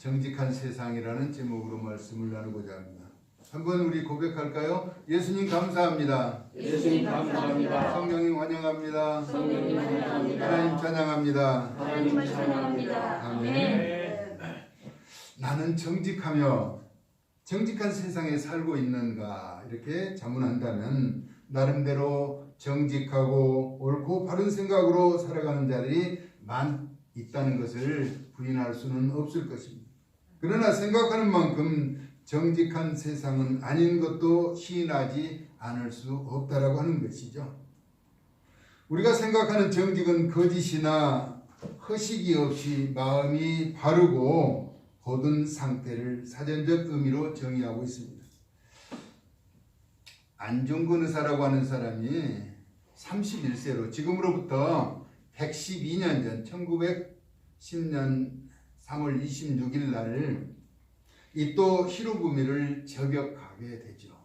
정직한 세상이라는 제목으로 말씀을 나누고자 합니다. 한번 우리 고백할까요? 예수님 감사합니다. 예수님 감사합니다. 성령님 환영합니다. 성령님 환영합니다. 하나님 찬양합니다. 하나님 찬양합니다. 아멘. 나는 정직하며 정직한 세상에 살고 있는가 이렇게 자문한다면 나름대로 정직하고 옳고 바른 생각으로 살아가는 자들이 있다는 것을 부인할 수는 없을 것입니다. 그러나 생각하는 만큼 정직한 세상은 아닌 것도 시인하지 않을 수 없다라고 하는 것이죠. 우리가 생각하는 정직은 거짓이나 허식이 없이 마음이 바르고 고든 상태를 사전적 의미로 정의하고 있습니다. 안중근 의사라고 하는 사람이 31세로 지금으로부터 112년 전 1910년 3월 26일 날 이또 히로부미를 저격하게 되죠.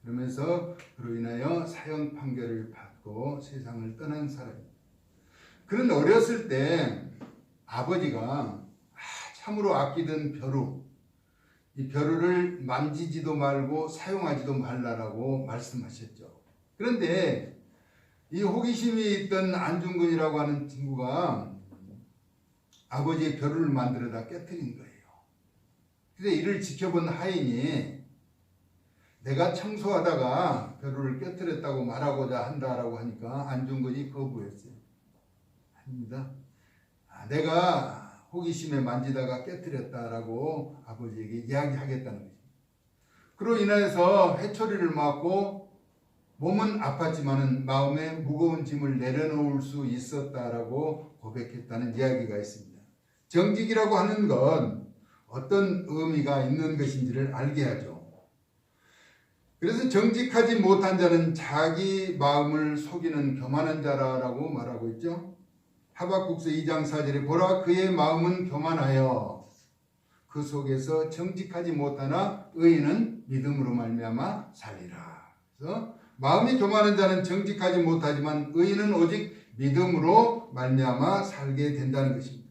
그러면서 그로 인하여 사형 판결을 받고 세상을 떠난 사람입니다. 그는 어렸을 때 아버지가 참으로 아끼던 벼루, 이 벼루를 만지지도 말고 사용하지도 말라라고 말씀하셨죠. 그런데 이 호기심이 있던 안중근이라고 하는 친구가 아버지의 벼루를 만들어다 깨뜨린 거예요. 그래서 이를 지켜본 하인이 내가 청소하다가 벼루를 깨뜨렸다고 말하고자 한다라고 하니까 안중근이 거부했어요. 아닙니다. 내가 호기심에 만지다가 깨뜨렸다라고 아버지에게 이야기하겠다는 거죠. 그로 인해서 회초리를 맞고 몸은 아팠지만은 마음에 무거운 짐을 내려놓을 수 있었다라고 고백했다는 이야기가 있습니다. 정직이라고 하는 건 어떤 의미가 있는 것인지를 알게 하죠. 그래서 정직하지 못한 자는 자기 마음을 속이는 교만한 자라고 말하고 있죠. 하박국서 2장 4절에 보라 그의 마음은 교만하여 그 속에서 정직하지 못하나 의인은 믿음으로 말미암아 살리라. 그래서 마음이 교만한 자는 정직하지 못하지만 의인은 오직 믿음으로 말미암아 살게 된다는 것입니다.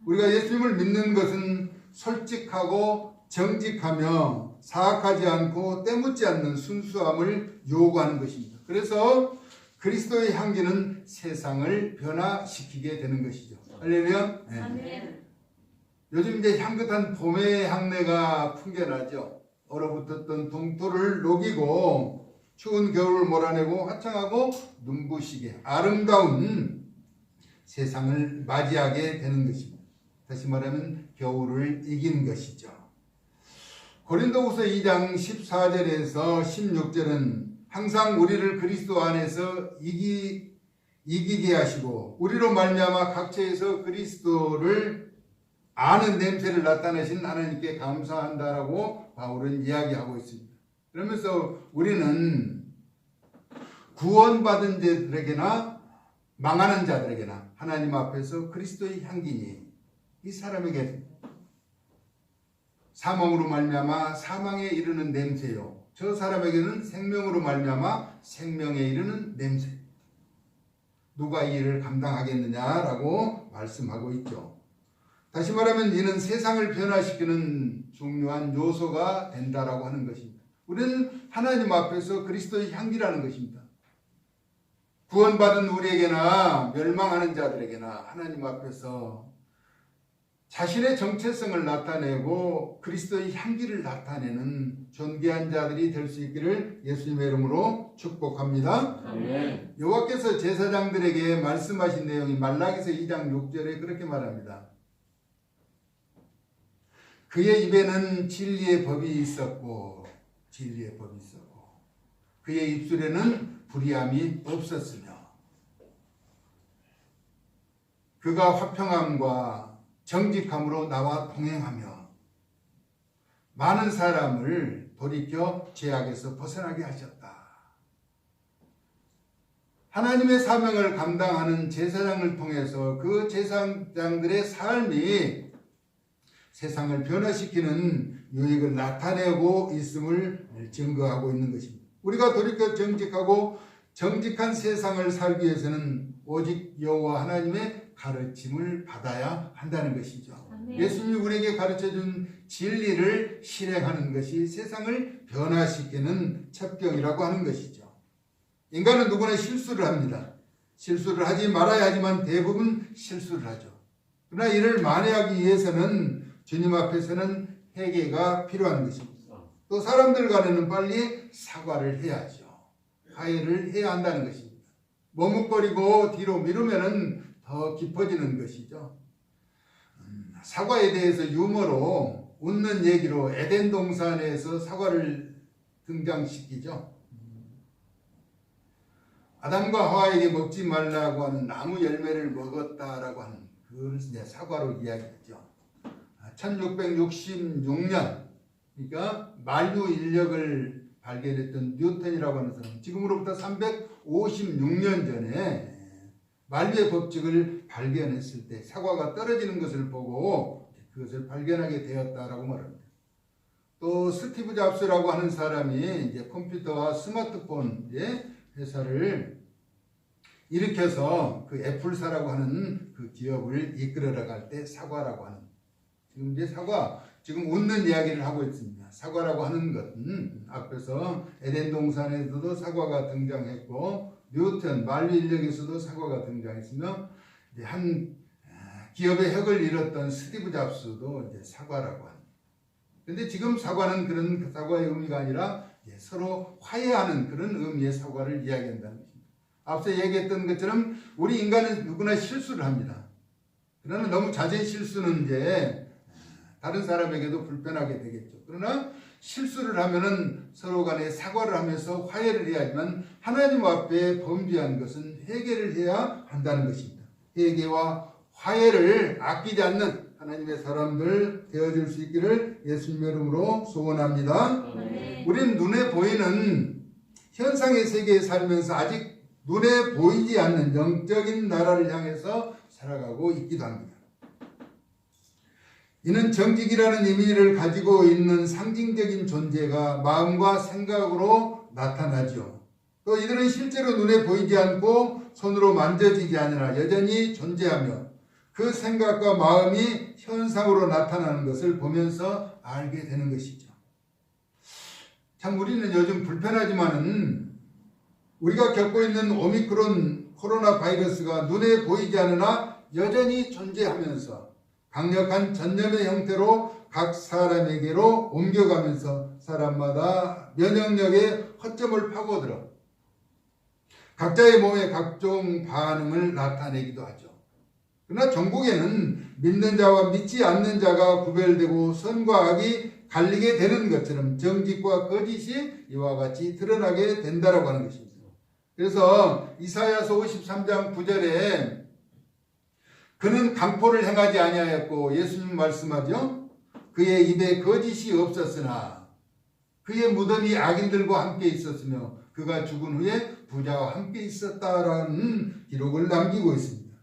우리가 예수님을 믿는 것은 솔직하고 정직하며 사악하지 않고 때묻지 않는 순수함을 요구하는 것입니다. 그래서 그리스도의 향기는 세상을 변화시키게 되는 것이죠. 할렐루야. 네. 요즘 이제 향긋한 봄의 향내가 풍겨나죠. 얼어붙었던 동토를 녹이고 추운 겨울을 몰아내고 화창하고 눈부시게 아름다운 세상을 맞이하게 되는 것입니다. 다시 말하면 겨울을 이긴 것이죠. 고린도후서 2장 14절에서 16절은 항상 우리를 그리스도 안에서 이기게 하시고 우리로 말미암아 각처에서 그리스도를 아는 냄새를 나타내신 하나님께 감사한다라고 바울은 이야기하고 있습니다. 그러면서 우리는 구원받은 자들에게나 망하는 자들에게나 하나님 앞에서 그리스도의 향기니 이 사람에게 사망으로 말미암아 사망에 이르는 냄새요 저 사람에게는 생명으로 말미암아 생명에 이르는 냄새. 누가 이 일을 감당하겠느냐라고 말씀하고 있죠. 다시 말하면 이는 세상을 변화시키는 중요한 요소가 된다라고 하는 것입니다. 우리는 하나님 앞에서 그리스도의 향기라는 것입니다. 구원받은 우리에게나 멸망하는 자들에게나 하나님 앞에서 자신의 정체성을 나타내고 그리스도의 향기를 나타내는 존귀한 자들이 될 수 있기를 예수님의 이름으로 축복합니다. 아멘. 여호와께서 제사장들에게 말씀하신 내용이 말라기서 2장 6절에 그렇게 말합니다. 그의 입에는 진리의 법이 있었고 그의 입술에는 불의함이 없었으며 그가 화평함과 정직함으로 나와 동행하며 많은 사람을 돌이켜 죄악에서 벗어나게 하셨다. 하나님의 사명을 감당하는 제사장을 통해서 그 제사장들의 삶이 세상을 변화시키는 유익을 나타내고 있음을 증거하고 있는 것입니다. 우리가 돌이켜 정직하고 정직한 세상을 살기 위해서는 오직 여호와 하나님의 가르침을 받아야 한다는 것이죠. 아멘. 예수님이 우리에게 가르쳐준 진리를 실행하는 것이 세상을 변화시키는 첩경이라고 하는 것이죠. 인간은 누구나 실수를 합니다. 실수를 하지 말아야 하지만 대부분 실수를 하죠. 그러나 이를 만회하기 위해서는 주님 앞에서는 회개가 필요한 것입니다. 또 사람들 간에는 빨리 사과를 해야죠. 화해를 해야 한다는 것입니다. 머뭇거리고 뒤로 미루면은 더 깊어지는 것이죠. 사과에 대해서 유머로 웃는 얘기로 에덴 동산에서 사과를 등장시키죠. 아담과 하와에게 먹지 말라고 하는 나무 열매를 먹었다라고 하는 그걸 이제 사과로 이야기했죠. 1666년, 그러니까 만유 인력을 발견했던 뉴턴이라고 하는 사람, 지금으로부터 356년 전에 만유의 법칙을 발견했을 때 사과가 떨어지는 것을 보고 그것을 발견하게 되었다라고 말합니다. 또 스티브 잡스라고 하는 사람이 이제 컴퓨터와 스마트폰의 회사를 일으켜서 그 애플사라고 하는 그 기업을 이끌어 나갈 때 사과라고 하는, 지금 이제 지금 웃는 이야기를 하고 있습니다. 사과라고 하는 것은 앞에서 에덴 동산에서도 사과가 등장했고 뉴턴 만유 인력에서도 사과가 등장했으며 이제 한 기업의 혁을 이뤘던 스티브 잡스도 이제 사과라고 합니다. 그런데 지금 사과는 그런 사과의 의미가 아니라 서로 화해하는 그런 의미의 사과를 이야기한다는 것입니다. 앞서 얘기했던 것처럼 우리 인간은 누구나 실수를 합니다. 그러나 너무 잦은 실수는 이제 다른 사람에게도 불편하게 되겠죠. 그러나 실수를 하면은 서로 간에 사과를 하면서 화해를 해야 하지만 하나님 앞에 범죄한 것은 회개를 해야 한다는 것입니다. 회개와 화해를 아끼지 않는 하나님의 사람들 되어줄 수 있기를 예수님의 이름으로 소원합니다. 네. 우리는 눈에 보이는 현상의 세계에 살면서 아직 눈에 보이지 않는 영적인 나라를 향해서 살아가고 있기도 합니다. 이는 정직이라는 의미를 가지고 있는 상징적인 존재가 마음과 생각으로 나타나죠. 또 이들은 실제로 눈에 보이지 않고 손으로 만져지지 않으나 여전히 존재하며 그 생각과 마음이 현상으로 나타나는 것을 보면서 알게 되는 것이죠. 참 우리는 요즘 불편하지만은 우리가 겪고 있는 오미크론 코로나 바이러스가 눈에 보이지 않으나 여전히 존재하면서 강력한 전염의 형태로 각 사람에게로 옮겨가면서 사람마다 면역력의 허점을 파고들어 각자의 몸에 각종 반응을 나타내기도 하죠. 그러나 전국에는 믿는 자와 믿지 않는 자가 구별되고 선과 악이 갈리게 되는 것처럼 정직과 거짓이 이와 같이 드러나게 된다라고 하는 것입니다. 그래서 이사야서 53장 9절에 그는 강포를 행하지 아니하였고 예수님 말씀하죠. 그의 입에 거짓이 없었으나 그의 무덤이 악인들과 함께 있었으며 그가 죽은 후에 부자와 함께 있었다라는 기록을 남기고 있습니다.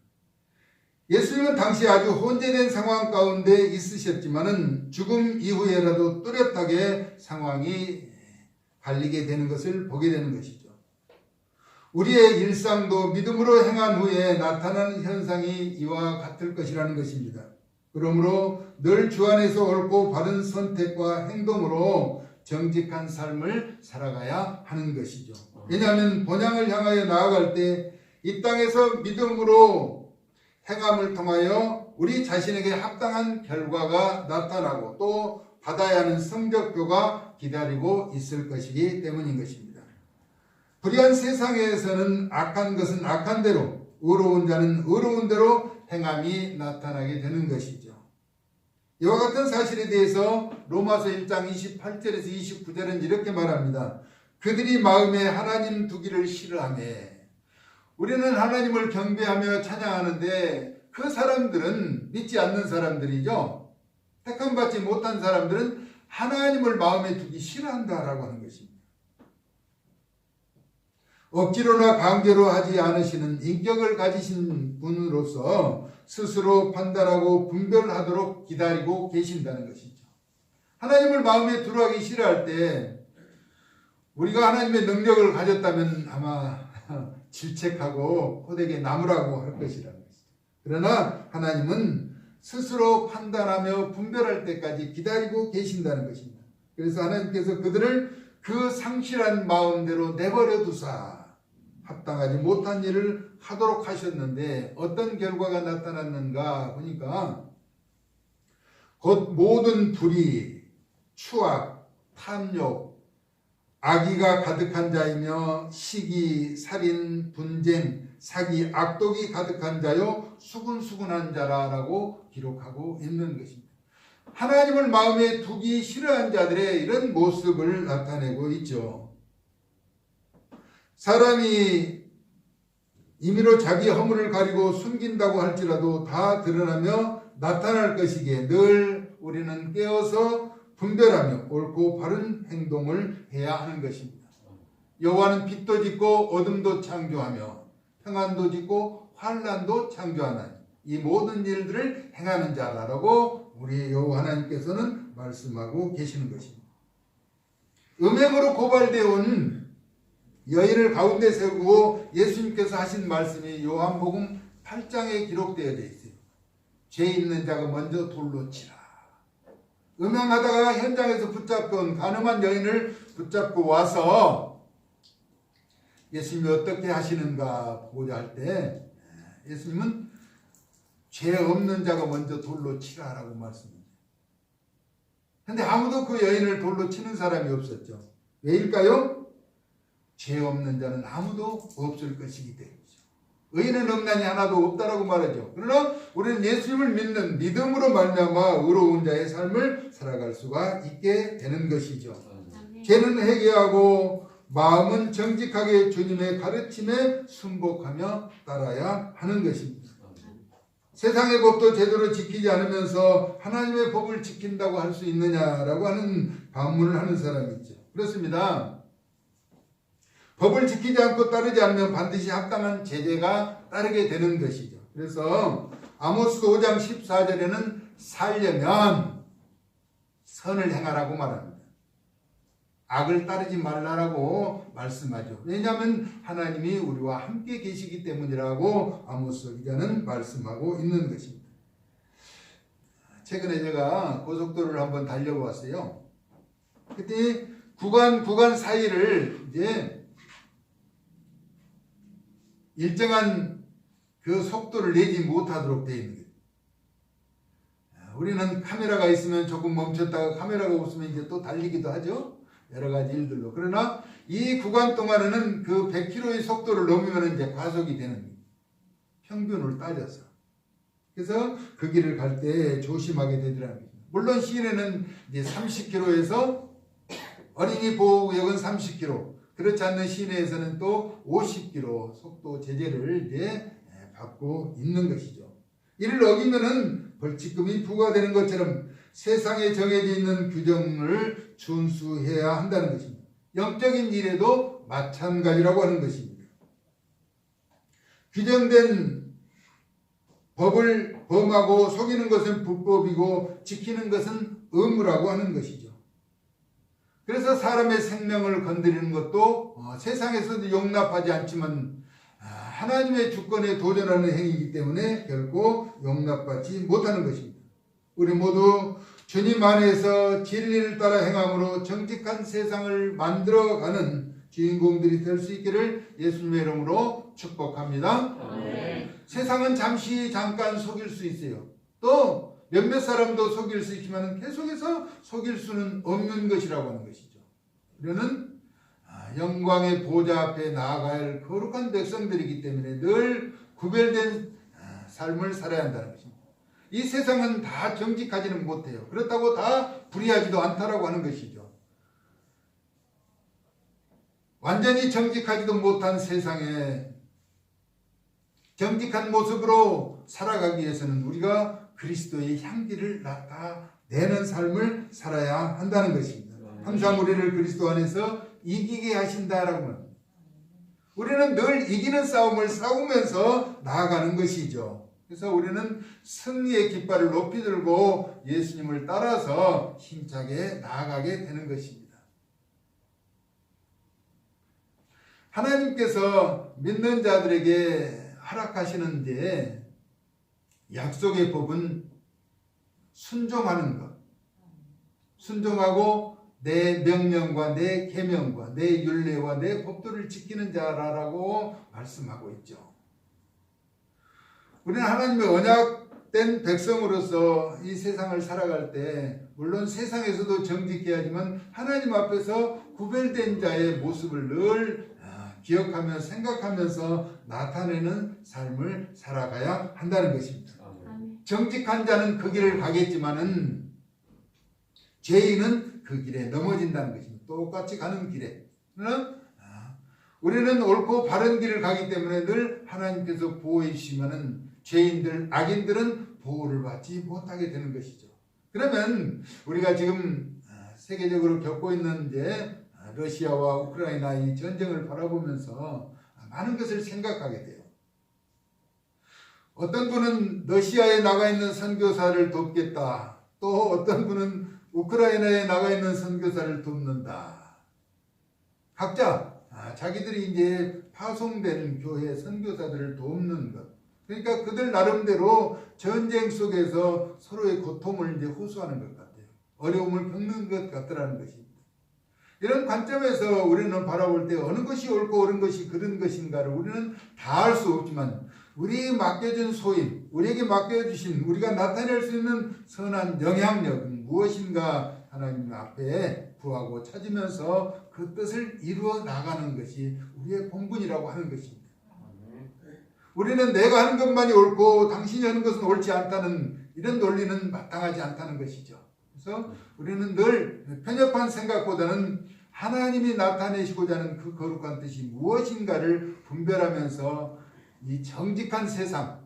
예수님은 당시 아주 혼재된 상황 가운데 있으셨지만은 죽음 이후에라도 뚜렷하게 상황이 갈리게 되는 것을 보게 되는 것이죠. 우리의 일상도 믿음으로 행한 후에 나타나는 현상이 이와 같을 것이라는 것입니다. 그러므로 늘 주 안에서 옳고 바른 선택과 행동으로 정직한 삶을 살아가야 하는 것이죠. 왜냐하면 본향을 향하여 나아갈 때 이 땅에서 믿음으로 행함을 통하여 우리 자신에게 합당한 결과가 나타나고 또 받아야 하는 성적표가 기다리고 있을 것이기 때문인 것입니다. 불의한 세상에서는 악한 것은 악한 대로, 의로운 자는 의로운 대로 행함이 나타나게 되는 것이죠. 이와 같은 사실에 대해서 로마서 1장 28절에서 29절은 이렇게 말합니다. 그들이 마음에 하나님 두기를 싫어하며, 우리는 하나님을 경배하며 찬양하는데 그 사람들은 믿지 않는 사람들이죠. 택함받지 못한 사람들은 하나님을 마음에 두기 싫어한다라고 하는 것입니다. 억지로나 강제로 하지 않으시는 인격을 가지신 분으로서 스스로 판단하고 분별하도록 기다리고 계신다는 것이죠. 하나님을 마음에 두라기 싫어할 때 우리가 하나님의 능력을 가졌다면 아마 질책하고 호되게 나무라고 할 것이라는 것이죠. 그러나 하나님은 스스로 판단하며 분별할 때까지 기다리고 계신다는 것입니다. 그래서 하나님께서 그들을 그 상실한 마음대로 내버려 두사 합당하지 못한 일을 하도록 하셨는데 어떤 결과가 나타났는가 보니까 곧 모든 불의, 추악, 탐욕, 악의가 가득한 자이며 시기, 살인, 분쟁, 사기, 악독이 가득한 자요 수군수군한 자라라고 기록하고 있는 것입니다. 하나님을 마음에 두기 싫어한 자들의 이런 모습을 나타내고 있죠. 사람이 임의로 자기 허물을 가리고 숨긴다고 할지라도 다 드러나며 나타날 것이기에 늘 우리는 깨어서 분별하며 옳고 바른 행동을 해야 하는 것입니다. 여호와는 빛도 짓고 어둠도 창조하며 평안도 짓고 환난도 창조하나니 이 모든 일들을 행하는 자라라고 우리 여호와 하나님께서는 말씀하고 계시는 것입니다. 음행으로 고발되어 온 여인을 가운데 세우고 예수님께서 하신 말씀이 요한복음 8장에 기록되어 있어요. 죄 있는 자가 먼저 돌로 치라. 음행하다가 현장에서 붙잡던 가늠한 여인을 붙잡고 와서 예수님이 어떻게 하시는가 보고자 할 때 예수님은 죄 없는 자가 먼저 돌로 치라라고 말씀합니다. 그런데 아무도 그 여인을 돌로 치는 사람이 없었죠. 왜일까요? 죄 없는 자는 아무도 없을 것이기 때문이죠. 의인은 없나니 하나도 없다라고 말하죠. 그러나 우리는 예수님을 믿는 믿음으로 말미암아 의로운 자의 삶을 살아갈 수가 있게 되는 것이죠. 죄는 회개하고 마음은 정직하게 주님의 가르침에 순복하며 따라야 하는 것입니다. 세상의 법도 제대로 지키지 않으면서 하나님의 법을 지킨다고 할 수 있느냐라고 하는 반문을 하는 사람이 있죠. 그렇습니다. 법을 지키지 않고 따르지 않으면 반드시 합당한 제재가 따르게 되는 것이죠. 그래서 아모스 5장 14절에는 살려면 선을 행하라고 말합니다. 악을 따르지 말라라고 말씀하죠. 왜냐하면 하나님이 우리와 함께 계시기 때문이라고 아모스 기자는 말씀하고 있는 것입니다. 최근에 제가 고속도로를 한번 달려보았어요. 그때 구간 사이를 이제 일정한 그 속도를 내지 못하도록 되어 있는 거예요. 우리는 카메라가 있으면 조금 멈췄다가 카메라가 없으면 이제 또 달리기도 하죠. 여러 가지 일들로. 그러나 이 구간 동안에는 그 100km의 속도를 넘으면 이제 과속이 되는 거예요. 평균을 따져서. 그래서 그 길을 갈 때 조심하게 되더라는 거예요. 물론 시내는 이제 30km에서 어린이 보호구역은 30km. 그렇지 않는 시내에서는 또 50km 속도 제재를 이제 받고 있는 것이죠. 이를 어기면은 벌칙금이 부과되는 것처럼 세상에 정해져 있는 규정을 준수해야 한다는 것입니다. 영적인 일에도 마찬가지라고 하는 것입니다. 규정된 법을 범하고 속이는 것은 불법이고 지키는 것은 의무라고 하는 것이죠. 그래서 사람의 생명을 건드리는 것도 세상에서도 용납하지 않지만 하나님의 주권에 도전하는 행위이기 때문에 결코 용납받지 못하는 것입니다. 우리 모두 주님 안에서 진리를 따라 행함으로 정직한 세상을 만들어가는 주인공들이 될 수 있기를 예수님의 이름으로 축복합니다. 네. 세상은 잠깐 속일 수 있어요. 또 몇몇 사람도 속일 수 있지만 계속해서 속일 수는 없는 것이라고 하는 것이죠. 우리는 영광의 보좌 앞에 나아가야 할 거룩한 백성들이기 때문에 늘 구별된 삶을 살아야 한다는 것입니다. 이 세상은 다 정직하지는 못해요. 그렇다고 다 불의하지도 않다라고 하는 것이죠. 완전히 정직하지도 못한 세상에 정직한 모습으로 살아가기 위해서는 우리가 그리스도의 향기를 나타내는 삶을 살아야 한다는 것입니다. 항상 우리를 그리스도 안에서 이기게 하신다라고 합니다. 우리는 늘 이기는 싸움을 싸우면서 나아가는 것이죠. 그래서 우리는 승리의 깃발을 높이 들고 예수님을 따라서 힘차게 나아가게 되는 것입니다. 하나님께서 믿는 자들에게 허락하시는데 약속의 법은 순종하는 것. 순종하고 내 명령과 내 계명과 내 율례와 내 법도를 지키는 자라고 말씀하고 있죠. 우리는 하나님의 언약된 백성으로서 이 세상을 살아갈 때 물론 세상에서도 정직해야 하지만 하나님 앞에서 구별된 자의 모습을 늘 기억하며 생각하면서 나타내는 삶을 살아가야 한다는 것입니다. 정직한 자는 그 길을 가겠지만은 죄인은 그 길에 넘어진다는 것입니다. 똑같이 가는 길에 우리는 옳고 바른 길을 가기 때문에 늘 하나님께서 보호해 주시면은 죄인들, 악인들은 보호를 받지 못하게 되는 것이죠. 그러면 우리가 지금 세계적으로 겪고 있는 이제 러시아와 우크라이나 이 전쟁을 바라보면서 많은 것을 생각하게 돼요. 어떤 분은 러시아에 나가 있는 선교사를 돕겠다. 또 어떤 분은 우크라이나에 나가 있는 선교사를 돕는다. 각자 자기들이 이제 파송된 교회 선교사들을 돕는 것. 그러니까 그들 나름대로 전쟁 속에서 서로의 고통을 이제 호소하는 것 같아요. 어려움을 겪는 것 같더라는 것입니다. 이런 관점에서 우리는 바라볼 때 어느 것이 옳고 옳은 것이 그른 것인가를 우리는 다 알 수 없지만 우리에게 맡겨준 소임, 우리에게 맡겨주신 우리가 나타낼 수 있는 선한 영향력은 무엇인가 하나님 앞에 구하고 찾으면서 그 뜻을 이루어 나가는 것이 우리의 본분이라고 하는 것입니다. 우리는 내가 하는 것만이 옳고 당신이 하는 것은 옳지 않다는 이런 논리는 마땅하지 않다는 것이죠. 그래서 우리는 늘 편협한 생각보다는 하나님이 나타내시고자 하는 그 거룩한 뜻이 무엇인가를 분별하면서 이 정직한 세상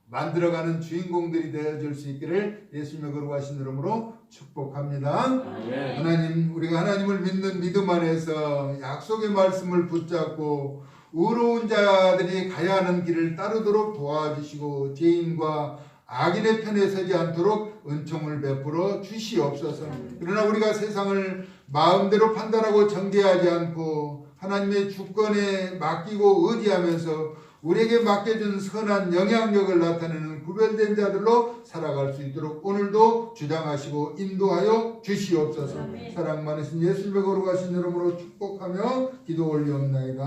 만들어가는 주인공들이 되어줄 수 있기를 예수님의 거룩하신 이름으로 축복합니다. 아멘. 하나님, 우리가 하나님을 믿는 믿음 안에서 약속의 말씀을 붙잡고 의로운 자들이 가야 하는 길을 따르도록 도와주시고 죄인과 악인의 편에 서지 않도록 은총을 베풀어 주시옵소서. 그러나 우리가 세상을 마음대로 판단하고 정죄하지 않고 하나님의 주권에 맡기고 의지하면서 우리에게 맡겨준 선한 영향력을 나타내는 구별된 자들로 살아갈 수 있도록 오늘도 주장하시고 인도하여 주시옵소서. 사랑 많으신 예수님의 거룩하신 이름으로 축복하며 기도 올리옵나이다.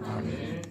아멘.